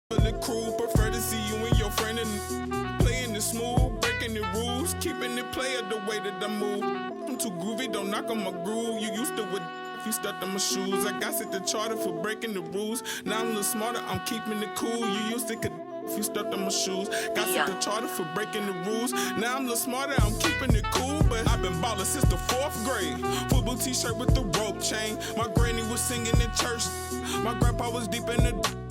The crew prefer to see you and your friend and playing it smooth, breaking the rules, keeping it player the way that I move. I'm too groovy, don't knock on my groove. You used to with if you stuck on my shoes. I got set the charter for breaking the rules. Now I'm a little smarter, I'm keeping it cool. You used to if you stuck on my shoes. Got set the charter for breaking the rules. Now I'm a little smarter, I'm keeping it cool. But I've been ballin' since the 4th grade. Football t-shirt with the rope chain. My granny was singing in church. My grandpa was deep in the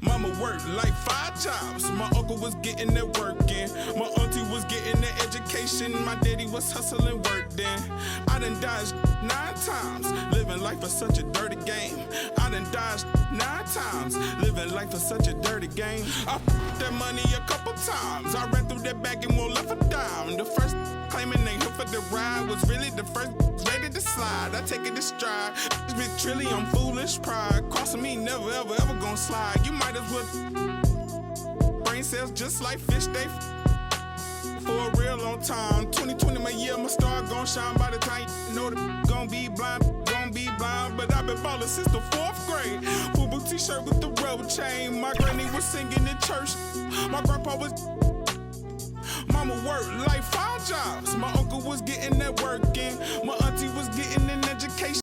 Mama worked like 5 jobs. My uncle was getting that work in. My auntie was getting that education. My daddy was hustling work then. I done dodged 9 times. Living life is such a dirty game. I done dodged 9 times. Living life is such a dirty game. I f***ed that money a couple times. I ran through that bag and won't left a dime. The first claiming they here for the ride was really the first ready to slide. I take it to stride. This bitch trilly, I'm foolish. Pride crossing me, never ever ever gonna slide. You might as well brain cells just like fish. They for a real long time. 2020 my year, my star gon' shine by the time you know the gon' be blind. But I've been ballin' since the 4th grade. Fubu t-shirt with the rope chain. My granny was singing in church. My grandpa was Mama worked like 5 jobs. My uncle was getting that work in. My auntie was getting an education.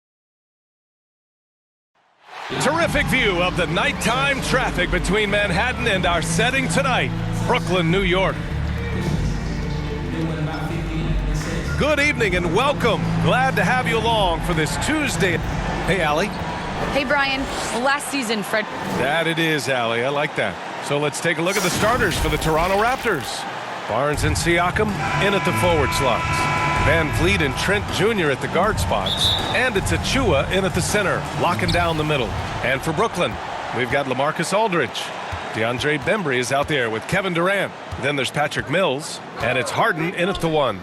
Terrific view of the nighttime traffic between Manhattan and our setting tonight, Brooklyn, New York. Good evening and welcome. Glad to have you along for this Tuesday. Hey, Allie. Hey, Brian. Last season, Fred. That it is, Allie. I like that. So let's take a look at the starters for the Toronto Raptors. Barnes and Siakam in at the forward slots. Van Vliet and Trent Jr. at the guard spots. And it's Achua in at the center, locking down the middle. And for Brooklyn, we've got LaMarcus Aldridge. DeAndre Bembry is out there with Kevin Durant. Then there's Patrick Mills. And it's Harden in at the 1.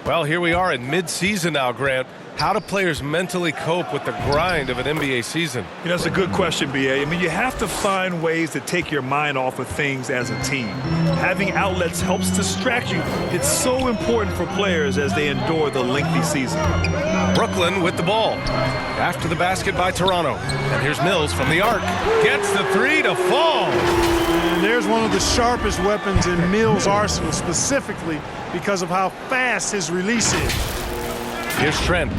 Well, here we are in mid-season now, Grant. How do players mentally cope with the grind of an NBA season? You know, that's a good question, B.A. I mean, you have to find ways to take your mind off of things as a team. Having outlets helps distract you. It's so important for players as they endure the lengthy season. Brooklyn with the ball. After the basket by Toronto. And here's Mills from the arc. Gets the 3 to fall. And there's one of the sharpest weapons in Mills' arsenal, specifically because of how fast his release is. Here's Trent,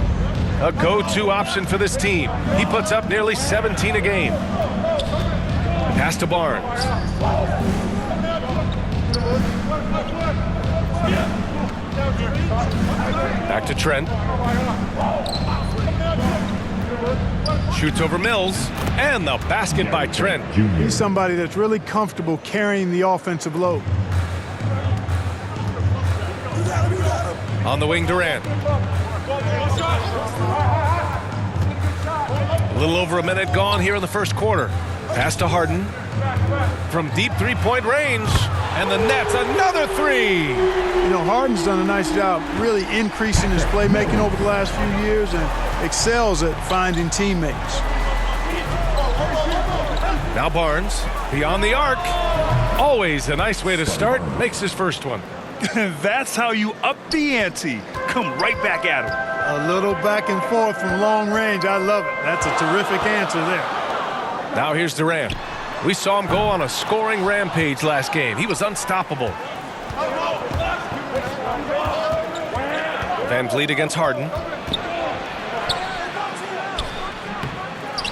a go-to option for this team. He puts up nearly 17 a game. Pass to Barnes. Back to Trent. Shoots over Mills, and the basket by Trent. He's somebody that's really comfortable carrying the offensive load. On the wing, Durant. A little over a minute gone here in the first quarter. Pass to Harden. From deep three-point range. And the Nets, another 3. You know, Harden's done a nice job really increasing his playmaking over the last few years and excels at finding teammates. Now Barnes, beyond the arc. Always a nice way to start. Makes his first one. That's how you up the ante. Come right back at him. A little back and forth from long range. I love it. That's a terrific answer there. Now here's Durant. We saw him go on a scoring rampage last game. He was unstoppable. Van Vliet against Harden.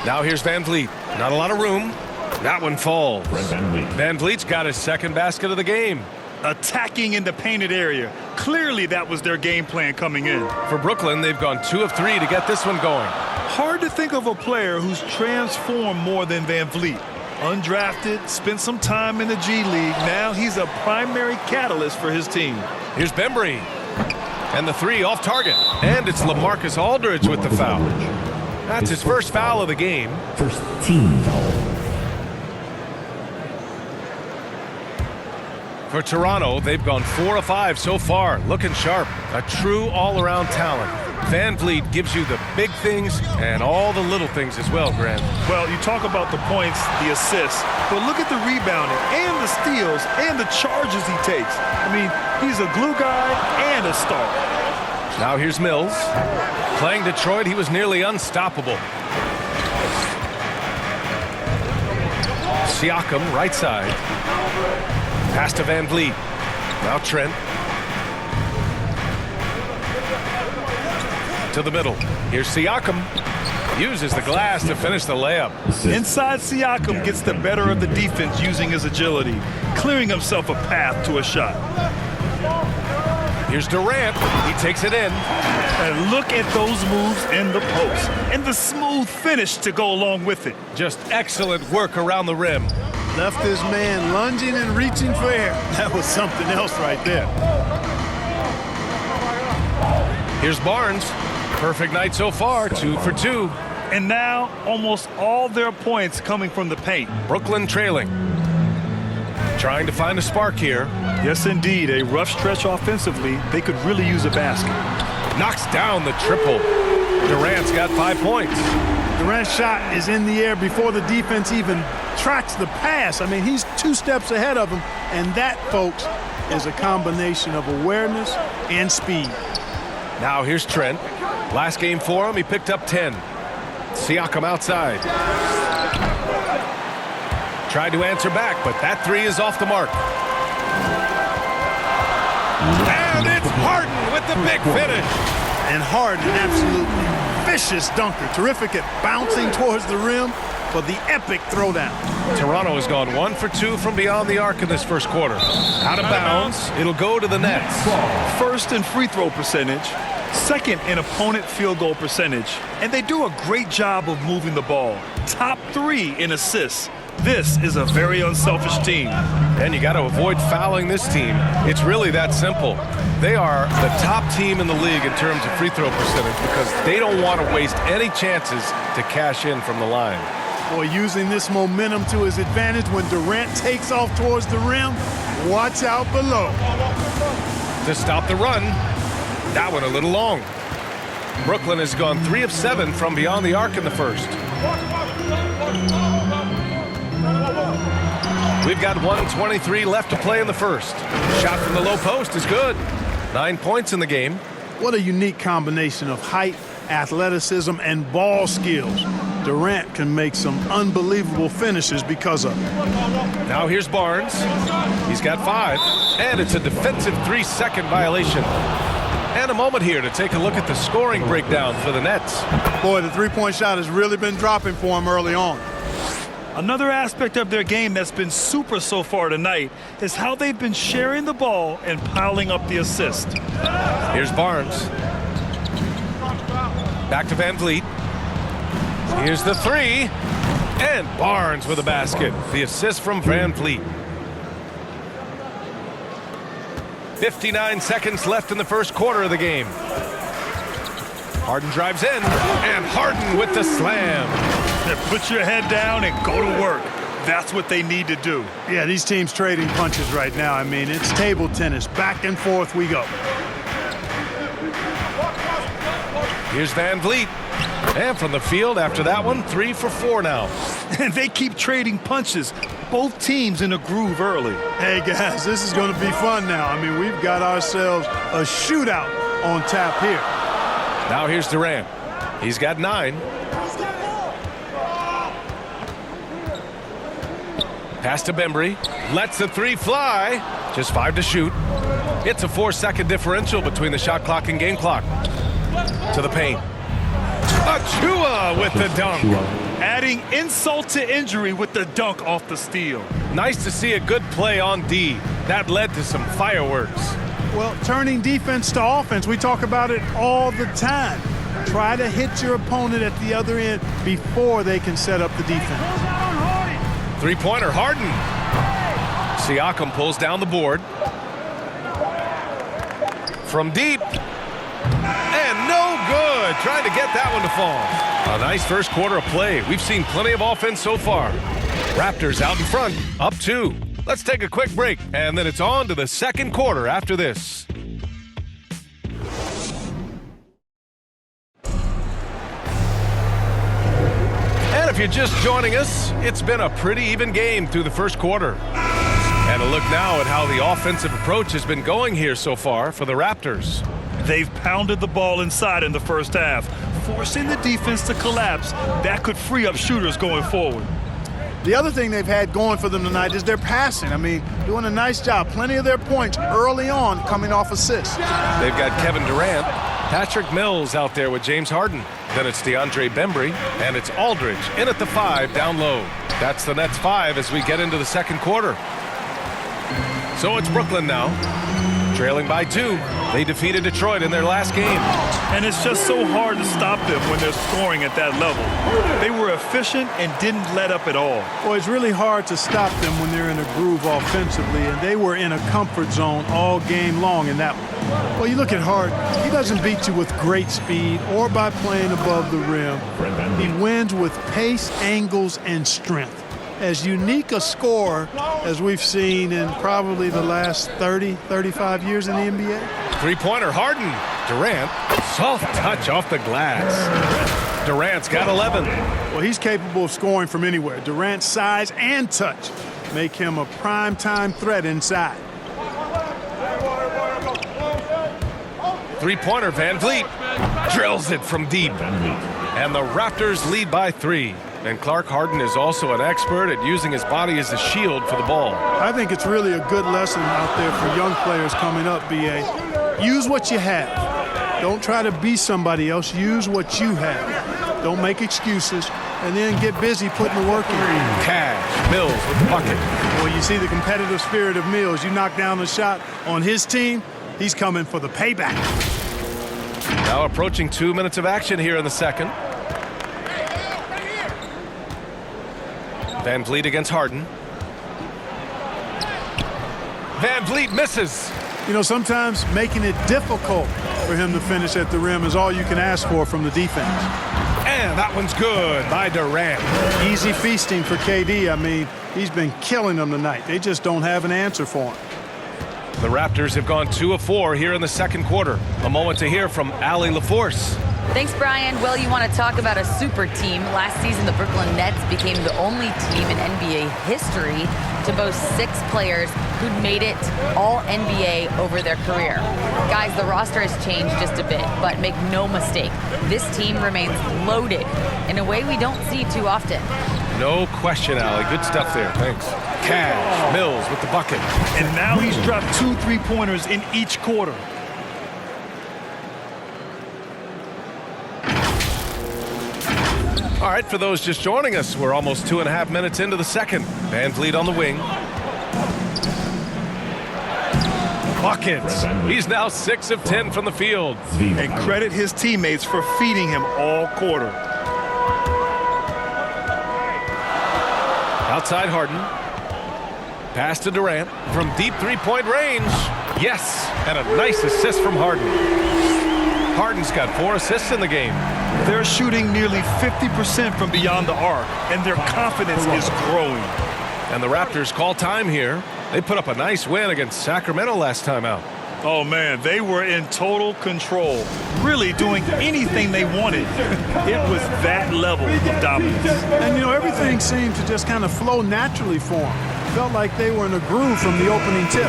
Now here's Van Vliet. Not a lot of room. That one falls. Van Vliet's got his second basket of the game. Attacking in the painted area. Clearly that was their game plan coming in. For Brooklyn, they've gone 2 of 3 to get this one going. Hard to think of a player who's transformed more than Van Vliet. Undrafted, spent some time in the G League. Now he's a primary catalyst for his team. Here's Bembry. And the 3 off target. And it's LaMarcus Aldridge with the foul. That's his first foul of the game. First team foul. For Toronto, they've gone 4 of 5 so far, looking sharp. A true all-around talent. Van Vliet gives you the big things and all the little things as well, Grant. Well, you talk about the points, the assists, but look at the rebounding and the steals and the charges he takes. I mean, he's a glue guy and a star. Now here's Mills. Playing Detroit, he was nearly unstoppable. Siakam, right side. Pass to Van Vliet. Now Trent. To the middle. Here's Siakam. Uses the glass to finish the layup. Inside Siakam gets the better of the defense using his agility, clearing himself a path to a shot. Here's Durant. He takes it in. And look at those moves in the post and the smooth finish to go along with it. Just excellent work around the rim. Left his man lunging and reaching for air. That was something else right there. Here's Barnes. Perfect night so far, 2 for 2. And now almost all their points coming from the paint. Brooklyn trailing. Trying to find a spark here. Yes, indeed. A rough stretch offensively. They could really use a basket. Knocks down the triple. Durant's got 5 points. Durant's shot is in the air before the defense even tracks the pass. I mean, he's 2 steps ahead of him. And that, folks, is a combination of awareness and speed. Now here's Trent. Last game for him, he picked up 10. Siakam outside. Tried to answer back, but that 3 is off the mark. And it's Harden with the big finish. And Harden, an absolutely vicious dunker. Terrific at bouncing towards the rim for the epic throwdown. Toronto has gone 1 for 2 from beyond the arc in this first quarter. Out of bounds, it'll go to the Nets. First in free throw percentage, second in opponent field goal percentage, and they do a great job of moving the ball. Top 3 in assists. This is a very unselfish team. And you got to avoid fouling this team. It's really that simple. They are the top team in the league in terms of free throw percentage because they don't want to waste any chances to cash in from the line. Boy, using this momentum to his advantage when Durant takes off towards the rim, watch out below. To stop the run, that one a little long. Brooklyn has gone 3 of 7 from beyond the arc in the first. We've got 1:23 left to play in the first. Shot from the low post is good. 9 points in the game. What a unique combination of height, athleticism, and ball skills. Durant can make some unbelievable finishes because of it. Now here's Barnes. He's got 5, and it's a defensive 3-second violation. And a moment here to take a look at the scoring breakdown for the Nets. Boy, the three-point shot has really been dropping for him early on. Another aspect of their game that's been super so far tonight is how they've been sharing the ball and piling up the assist. Here's Barnes. Back to Van Vliet. Here's the 3. And Barnes with a basket. The assist from Van Vliet. 59 seconds left in the first quarter of the game. Harden drives in, and Harden with the slam. Put your head down and go to work. That's what they need to do. Yeah, these teams trading punches right now. I mean, it's table tennis. Back and forth we go. Here's Van Vliet. And from the field after that one, 3 for 4 now. And they keep trading punches. Both teams in a groove early. Hey, guys, this is going to be fun now. I mean, we've got ourselves a shootout on tap here. Now here's Durant. He's got 9. Pass to Bembry. Lets the 3 fly. Just 5 to shoot. It's a 4-second differential between the shot clock and game clock. To the paint. Achua with the dunk. Adding insult to injury with the dunk off the steal. Nice to see a good play on D. That led to some fireworks. Well, turning defense to offense, we talk about it all the time. Try to hit your opponent at the other end before they can set up the defense. 3-pointer, Harden. Siakam pulls down the board. From deep. And no good. Trying to get that one to fall. A nice first quarter of play. We've seen plenty of offense so far. Raptors out in front, up 2. Let's take a quick break, and then it's on to the second quarter after this. And if you're just joining us, it's been a pretty even game through the first quarter. And a look now at how the offensive approach has been going here so far for the Raptors. They've pounded the ball inside in the first half, forcing the defense to collapse. That could free up shooters going forward. The other thing they've had going for them tonight is their passing. I mean, doing a nice job. Plenty of their points early on coming off assists. They've got Kevin Durant, Patrick Mills out there with James Harden. Then it's DeAndre Bembry, and it's Aldridge in at the 5 down low. That's the Nets 5 as we get into the second quarter. So it's Brooklyn now, trailing by 2. They defeated Detroit in their last game. And it's just so hard to stop them when they're scoring at that level. They were efficient and didn't let up at all. Well, it's really hard to stop them when they're in a groove offensively, and they were in a comfort zone all game long in that one. Well, you look at Harden. He doesn't beat you with great speed or by playing above the rim. He wins with pace, angles, and strength. As unique a scorer as we've seen in probably the last 30, 35 years in the NBA. Three-pointer, Harden. Durant, soft touch off the glass. Durant's got 11. Well, he's capable of scoring from anywhere. Durant's size and touch make him a prime-time threat inside. Three-pointer, Van Vliet drills it from deep. And the Raptors lead by 3. And Clark, Harden is also an expert at using his body as a shield for the ball. I think it's really a good lesson out there for young players coming up, B.A. Use what you have. Don't try to be somebody else. Use what you have. Don't make excuses. And then get busy putting the work in. Cash, Mills with the bucket. Well, you see the competitive spirit of Mills. You knock down the shot on his team, he's coming for the payback. Now approaching 2 minutes of action here in the second. Van Vliet against Harden. Van Vliet misses. You know, sometimes making it difficult for him to finish at the rim is all you can ask for from the defense. And that one's good by Durant. Easy feasting for KD. I mean, he's been killing them tonight. They just don't have an answer for him. The Raptors have gone 2 of 4 here in the second quarter. A moment to hear from Allie LaForce. Thanks, Brian. Well, you want to talk about a super team. Last season, the Brooklyn Nets became the only team in NBA history to boast 6 players who'd made it all NBA over their career. Guys, the roster has changed just a bit, but make no mistake, this team remains loaded in a way we don't see too often. No question, Allie. Good stuff there. Thanks. Cash, Mills with the bucket. And now he's dropped 2 3-pointers in each quarter. All right, for those just joining us, we're almost 2.5 minutes into the second. Van Vliet on the wing. Buckets. He's now 6 of 10 from the field. And credit his teammates for feeding him all quarter. Outside Harden. Pass to Durant from deep 3-point range. Yes, and a nice assist from Harden. Harden's got 4 assists in the game. They're shooting nearly 50% from beyond the arc, and their confidence is growing. And the Raptors call time here. They put up a nice win against Sacramento last time out. Oh, man, they were in total control, really doing anything they wanted. It was that level of dominance. And, you know, everything seemed to just kind of flow naturally for them. Felt like they were in a groove from the opening tip.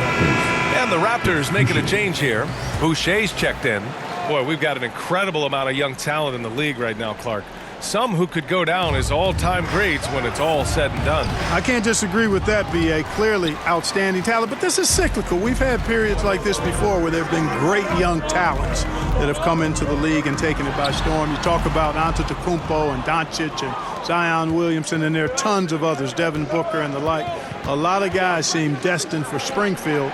And the Raptors making a change here. Boucher's checked in. Boy, we've got an incredible amount of young talent in the league right now, Clark. Some who could go down as all-time greats when it's all said and done. I can't disagree with that, B.A. Clearly outstanding talent, but this is cyclical. We've had periods like this before where there have been great young talents that have come into the league and taken it by storm. You talk about Antetokounmpo and Doncic and Zion Williamson, and there are tons of others, Devin Booker and the like. A lot of guys seem destined for Springfield,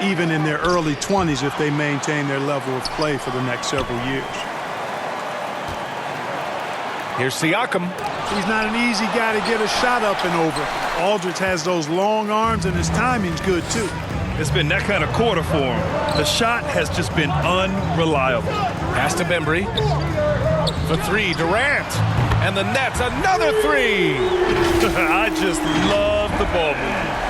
even in their early 20s, if they maintain their level of play for the next several years. Here's Siakam. He's not an easy guy to get a shot up and over. Aldridge has those long arms, and his timing's good, too. It's been that kind of quarter for him. The shot has just been unreliable. Pass to Bembry. For 3, Durant. And the Nets, another 3. I just love the ball movement.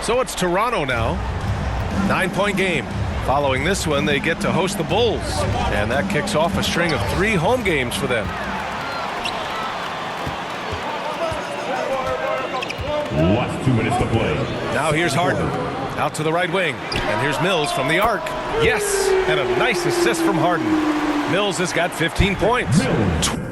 So it's Toronto now. 9-point game. Following this one, they get to host the Bulls. And that kicks off a string of 3 home games for them. Last 2 minutes to play. Now here's Harden. Out to the right wing. And here's Mills from the arc. Yes, and a nice assist from Harden. Mills has got 15 points. Mills.